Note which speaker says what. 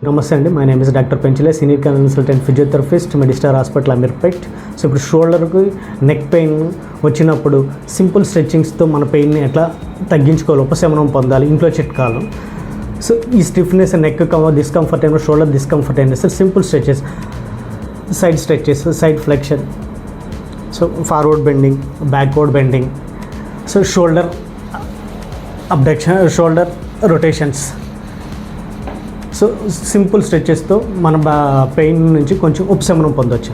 Speaker 1: నమస్తే అండి, my name is doctor Penchale, senior consultant physiotherapist, Medistar hospital Ameerpet. So ఇప్పుడు షోల్డర్కి నెక్ పెయిన్ వచ్చినప్పుడు సింపుల్ స్ట్రెచ్చింగ్స్తో మన పెయిన్ని ఎట్లా తగ్గించుకోవాలి, ఉపశమనం పొందాలి, ఇంట్లో చిట్కాలు. సో ఈ స్టిఫ్నెస్, నెక్ డిస్కంఫర్ట్ అయినా, షోల్డర్ డిస్కంఫర్ట్ అయినా sir simple stretches, side stretches, side flexion, so forward bending, backward bending, so shoulder abduction, shoulder rotations. So simple స్ట్రెచెస్తో మన పెయిన్ నుంచి కొంచెం ఉపశమనం పొందవచ్చు.